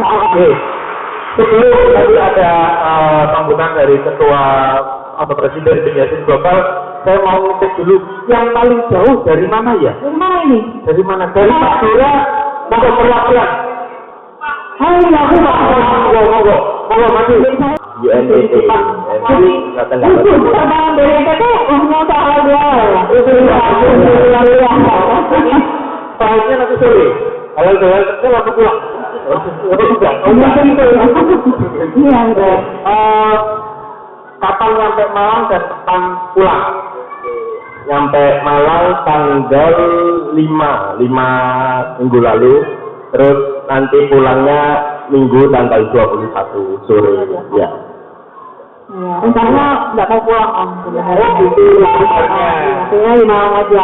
Oke. Sebelum tadi ada sambutan dari ketua atau presiden Yasin Global, saya mau ngecek dulu yang paling jauh dari mana ya? Dari mana ini? Dari mana? Dari Madura, monggo perwakilan. Hai, aku Monggo maju. UNED. Itu terbang dari NTT, hanya soal dia. Itu Baiknya nanti sore. Kalau jalan kecil langsung pulang. Iya, udah. Kapan nyampe Malang dan kapan pulang? Nyampe Malang tanggal 5 minggu lalu. Terus nanti pulangnya Minggu tanggal 21 sore. Ya. Iya, rencananya nggak mau pulang om. Oh gitu. Artinya di Malang aja.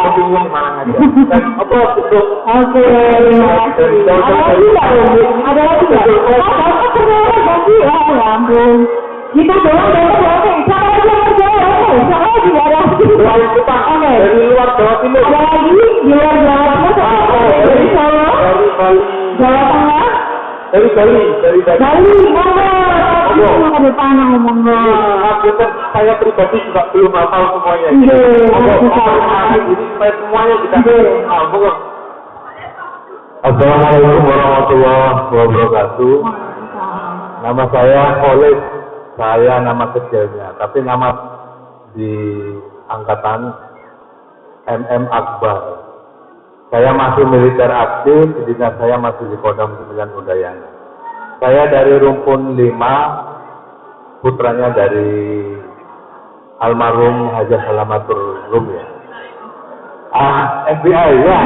Dan apa untuk Oke, terima kasih. Ada lagi nggak? Ada ganti ya, ya ampun. Kita doang berarti siapa lagi yang berjalan? Siapa lagi ada? Oke. Dari luar Jawa Timur. Ada lagi di luar Jawa Timur? Dari Solo, Dari Bali. Jawa Tengah, Dari Bali. Bali, monggo. Ke depan ngomong Saya pribadi juga belum hafal semuanya. Iya. Jadi supaya semuanya kita monggo. Assalamualaikum warahmatullahi wabarakatuh. Nama saya Khalid. Saya nama kecilnya, tapi nama di angkatan MM Akbar. Saya masih militer aktif, dinas saya masih di Kodam 9 Udayana. Saya dari rumpun 5, putranya dari almarhum Haji Salamatur Rum ya. FBI ya.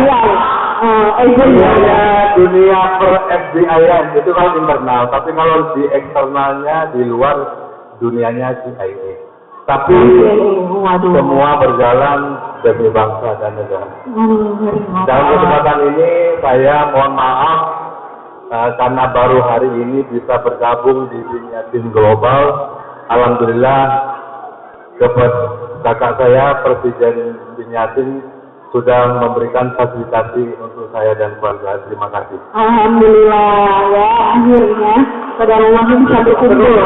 Dunia per FBI itu kan internal, tapi kalau di eksternalnya di luar dunianya CIA. Tapi semua berjalan demi bangsa dan negara. Dalam kesempatan ini saya mohon maaf karena baru hari ini bisa bergabung di Yasin Global. Alhamdulillah kakak saya Presiden Yasin sudah memberikan fasilitasi untuk saya dan keluarga. Terima kasih. Alhamdulillah ya, akhirnya pada rumahnya bisa berkumpul ya.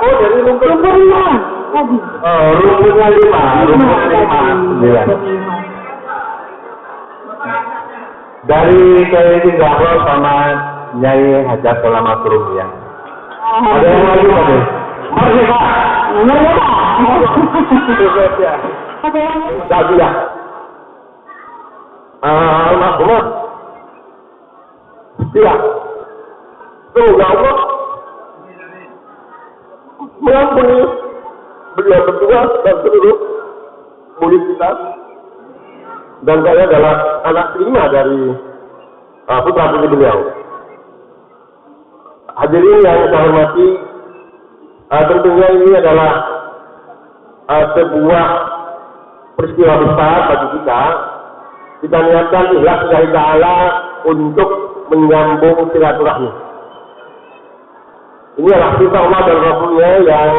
Oh, dari rumpun 5 tadi. Oh, rumputnya 5, rumput 9. Dari KRI Zahra sama Nyai Hajar Salamatur Rum ya. Ada yang lagi Pak? Merdeka. Merdeka. Lagi ya. Alhamdulillah. Iya. Tuh, ya Allah mengampuni beliau berdua dan seluruh murid kita. Dan saya adalah anak kelima dari putra putri beliau. Hadirin yang saya hormati, tentunya ini adalah sebuah peristiwa besar bagi kita. Kita niatkan ikhlas lillahi ta'ala untuk menyambung silaturahmi. Ini adalah perintah Allah dan Rasulnya yang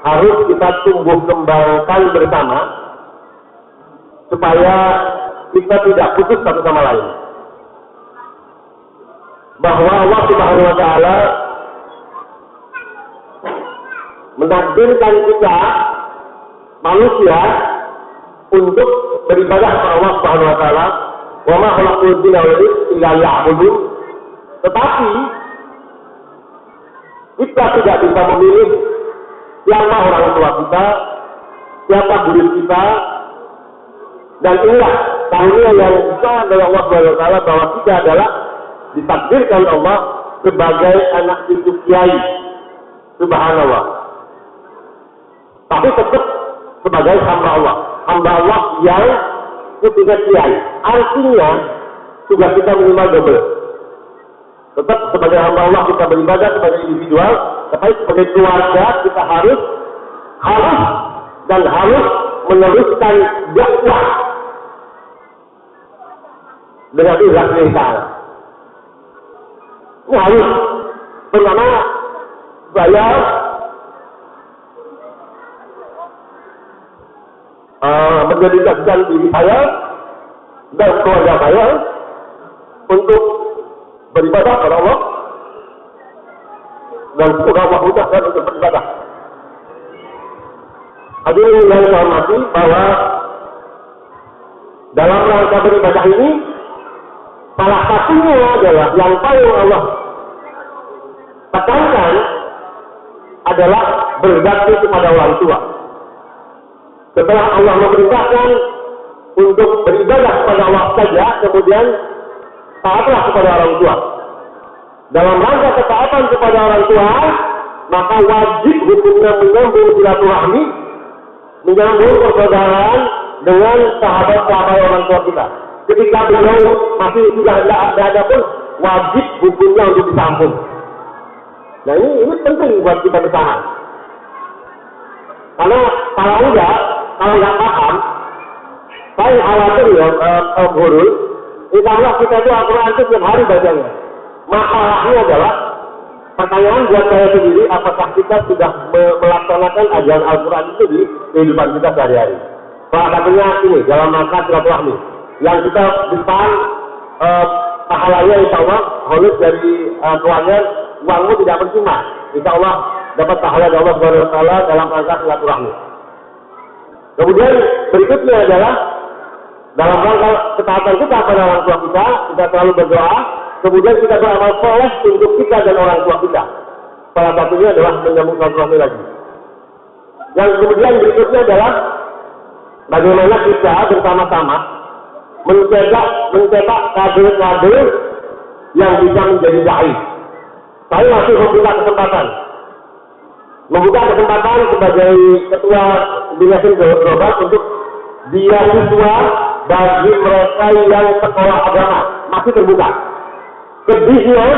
harus kita tumbuh kembangkan bersama supaya kita tidak putus satu sama lain. Bahwa Allah Subhanahu wa Ta'ala menakdirkan kita manusia untuk beribadah kepada Allah Subhanahu wa Ta'ala. Wa ma khalaqtul jinna wal insa illa liya'budun. Tetapi kita tidak bisa memilih siapa orang tua kita, siapa guru kita, dan inilah karunia yang besar dari Allah Subhanahu wa Ta'ala bahwa kita adalah ditakdirkan Allah sebagai anak cucu kiai. Subhanallah. Tapi tetap sebagai hamba Allah yang punya kiai. Artinya tugas kita minimal double. Tetap sebagai hamba Allah kita beribadah sebagai individual, tapi sebagai keluarga kita harus meneruskan dakwah dengan ikhlas lillahi. Ini harus. Pertama, saya mendedikasikan diri saya dan keluarga saya untuk beribadah kepada Allah dan semoga Allah mudahkan untuk beribadah. Hadirin yang saya hormati, bahwa dalam rangka beribadah ini salah satunya adalah yang paling Allah tekankan adalah berbakti kepada orang tua. Setelah Allah memerintahkan untuk beribadah kepada Allah saja, kemudian taatlah kepada orang tua. Dalam rangka ketaatan kepada orang tua, maka wajib hukumnya menyambung silaturahmi, menyambung persaudaraan dengan sahabat-sahabat orang tua kita. Ketika beliau masih sudah tidak ada pun, wajib hukumnya untuk disambung. Nah ini penting buat kita bersama. Karena kalau nggak paham, saya khawatir ya, guru, insya Allah kita itu Al-Quran itu setiap hari bacanya. Masalahnya adalah, pertanyaan buat saya sendiri, apakah kita sudah melaksanakan ajaran Al-Quran itu di kehidupan kita sehari-hari. Salah satunya ini, dalam rangka silaturahmi. Yang kita depan, pahalanya insya Allah, honus dari keluarga, uangmu tidak percuma. Insya Allah dapat pahala dari Allah Subhanahu wa Ta'ala dalam rangka silaturahmi. Kemudian berikutnya adalah dalam rangka ketaatan kita pada orang tua kita selalu berdoa, kemudian kita beramal soleh untuk kita dan orang tua kita. Salah satunya adalah menyambung silaturahmi lagi. Yang kemudian berikutnya adalah bagaimana kita bersama-sama mencetak kader-kader yang bisa menjadi dai. Saya masih membuka kesempatan sebagai ketua Yayasan Global untuk beasiswa bagi mereka yang sekolah agama, masih terbuka. Sedihnya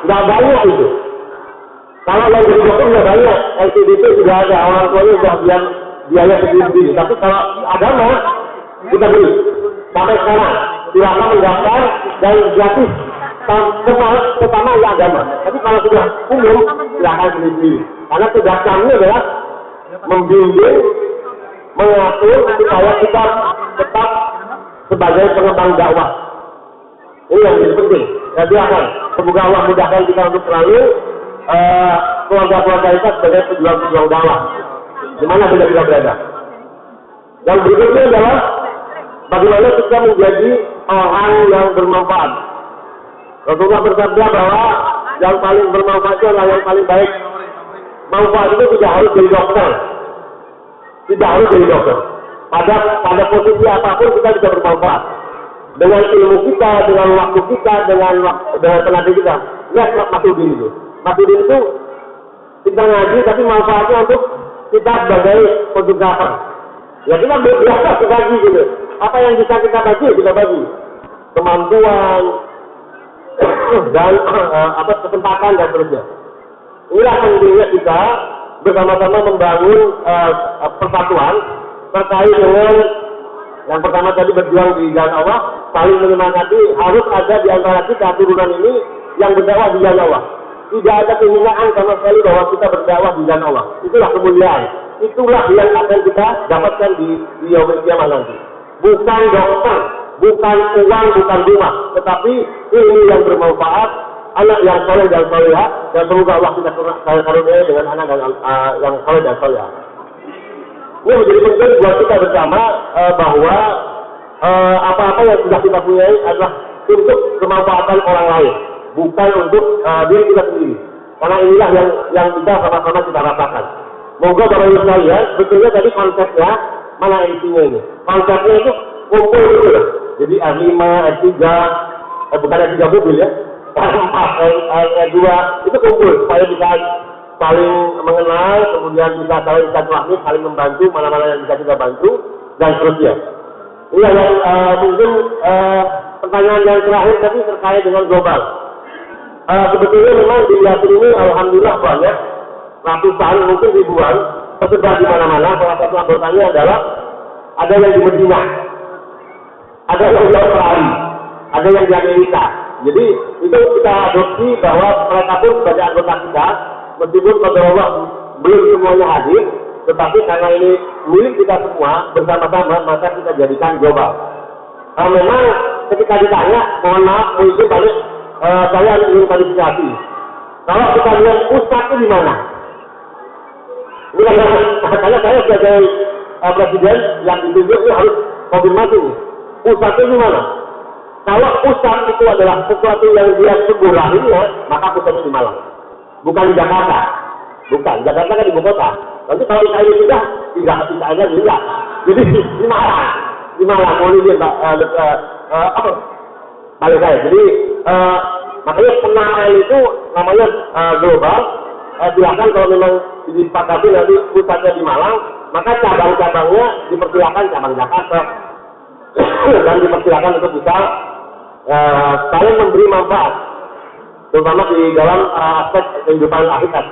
nggak banyak itu. Kalau yang jadi dokter nggak banyak, LCDP sudah ada, orang tuanya sudah biaya sendiri. Tapi kalau agama kita beli sampai sekarang, silakan mendaftar dan gratis. Pertama ya agama. Tapi kalau sudah umum, silakan sendiri. Karena tugas kami adalah membimbing, mengatur supaya kita tetap sebagai pengembang dakwah. Ini yang lebih penting. Ya silakan. Semoga Allah mudahkan kita untuk selalu keluarga-keluarga kita sebagai pejuang-pejuang dakwah. Di mana kita berada. Yang berikutnya adalah bagaimana kita menjadi orang yang bermanfaat. Rasulullah bersabda bahwa yang paling bermanfaat itu adalah yang paling baik. Manfaat itu tidak harus dari dokter. Tidak harus dari dokter. Pada posisi apapun kita bisa bermanfaat. Dengan ilmu kita, dengan waktu kita, dengan tenaga kita. Lihat Mas Udin itu. Mas Udin itu kita ngaji tapi manfaatnya untuk kita sebagai fotografer. Ya kita biasa ngaji gitu. Apa yang bisa kita bagi, kita bagi. Kemampuan dan kesempatan dan seterusnya. Inilah pentingnya kita bersama-sama membangun persatuan terkait dengan yang pertama tadi berjuang di jalan Allah, saling menyemangati. Harus ada di antara kita turunan ini yang berdakwah di jalan Allah. Tidak ada kehinaan sama sekali bahwa kita berdakwah di jalan Allah. Itulah kemuliaan. Itulah yang akan kita dapatkan di yaumul kiamah nanti. Bukan dokter, bukan uang, bukan rumah, tetapi ini yang bermanfaat, anak yang soleh dan solehah, dan semoga Allah kita karuniai dengan anak yang soleh dan solehah. Ini menjadi penting buat kita bersama bahwa apa-apa yang sudah kita punyai adalah untuk kemanfaatan orang lain, bukan untuk diri kita sendiri. Karena inilah yang kita sama-sama kita rasakan. Moga Bapak Ibu sekalian, betulnya tadi konsepnya mana intinya ini? Konsepnya itu kumpul gitu loh. Jadi R5, R3, bukan R3 mobil ya, R4, R2 itu kumpul supaya bisa saling mengenal, kemudian bisa saling silaturahmi, saling membantu, mana-mana yang bisa kita bantu, dan seterusnya. Ini yang mungkin pertanyaan yang terakhir tadi terkait dengan global. Sebetulnya memang di Yasin ini alhamdulillah banyak, ratusan mungkin ribuan, tersebar di mana-mana. Salah satu anggotanya adalah ada yang di Medina, ada yang di Australia, ada yang di Amerika. Jadi itu kita adopsi bahwa mereka pun sebagai anggota kita, meskipun pada Allah belum semuanya hadir, tetapi karena ini milik kita semua bersama-sama, maka kita jadikan global. Memang ketika ditanya, mohon maaf, mungkin balik, saya ingin klarifikasi. Kalau kita lihat pusat itu di mana? Ini karena saya sebagai presiden yang ditunjuk ini harus konfirmasi. Pusatnya di mana? Kalau pusat itu adalah sesuatu yang dia sungguh lahirnya, maka pusatnya di Malang. Bukan di Jakarta. Bukan, Jakarta kan ibu kota. Nanti kalau kita ini tidak ada juga. Jadi di Malang. Di Malang, boleh dia balik saya. Jadi makanya penamaan itu namanya global. Silakan kalau memang disepakati nanti pusatnya di Malang, maka cabang-cabangnya dipersilakan cabang Jakarta dan dipersilakan untuk bisa saling memberi manfaat, terutama di dalam aspek kehidupan akhirat.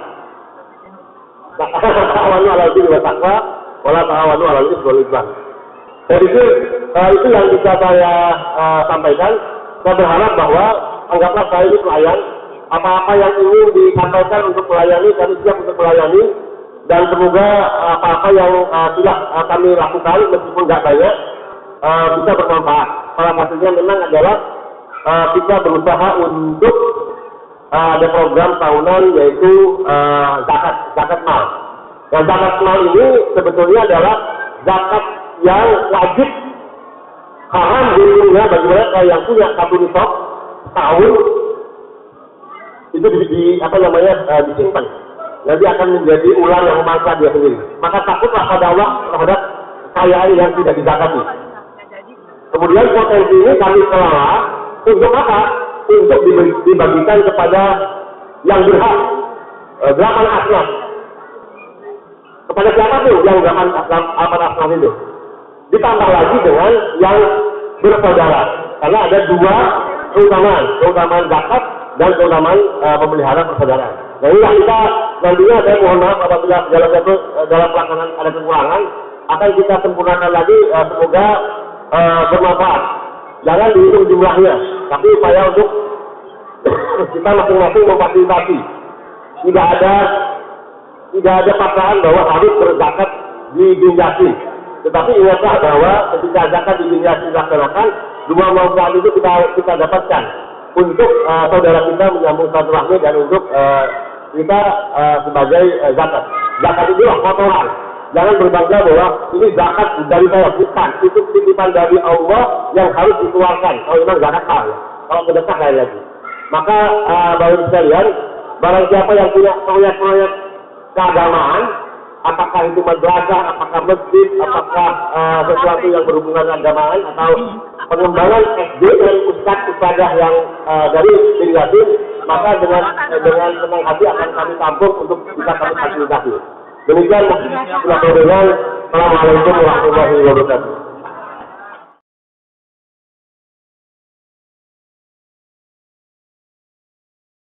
Ta'awanu 'alal birri wat taqwa wa la ta'awanu 'alal itsmi wal 'udwan. Jadi itu yang bisa saya sampaikan. Saya berharap bahwa anggaplah saya ini pelayan. Apa-apa yang ingin disampaikan untuk melayani, kami siap untuk melayani. Dan semoga apa-apa yang sudah kami lakukan, meskipun nggak banyak, bisa bermanfaat. Salah satunya memang adalah kita berusaha untuk ada program tahunan yaitu zakat mal. Dan zakat mal ini sebetulnya adalah zakat yang wajib, haram dirinya bagi mereka yang punya satu nisab tahun itu disimpan. Nanti akan menjadi ular yang memangsa dia sendiri. Maka takutlah pada Allah terhadap kekayaan yang tidak dizakati. Kemudian potensi ini kami kelola untuk apa? Untuk dibagikan kepada yang berhak. 8 asnaf. Kepada siapa tuh yang 8 asnaf itu? Ditambah lagi dengan yang bersaudara. Karena ada 2 keutamaan zakat dan keutamaan memelihara persaudaraan. Nah inilah kita nantinya, saya mohon maaf apabila dalam pelaksanaan ada kekurangan, akan kita sempurnakan lagi, semoga bermanfaat. Jangan dihitung jumlahnya, tapi upaya untuk kita masing-masing memfasilitasi. Tidak ada paksaan bahwa harus berzakat di Binjasi. Tetapi ingatlah bahwa ketika zakat di Binjasi dilaksanakan, 2 manfaat itu kita dapatkan untuk saudara kita menyambung silaturahmi dan untuk kita sebagai zakat. Zakat itu kotoran. Jangan berbangga bahwa ini zakat dari saya, bukan. Itu titipan dari Allah yang harus dikeluarkan. Kalau memang zakat ya. Kalau sedekah lain lagi. Maka baru sekalian, barang siapa yang punya proyek-proyek keagamaan, apakah itu madrasah, apakah masjid, apakah sesuatu yang berhubungan keagamaan atau pengembangan SD dan ustadz-ustadzah yang dari Binjasi, maka dengan senang hati akan kami tampung untuk bisa kami fasilitasi. Demikian, Assalamualaikum warahmatullahi wabarakatuh.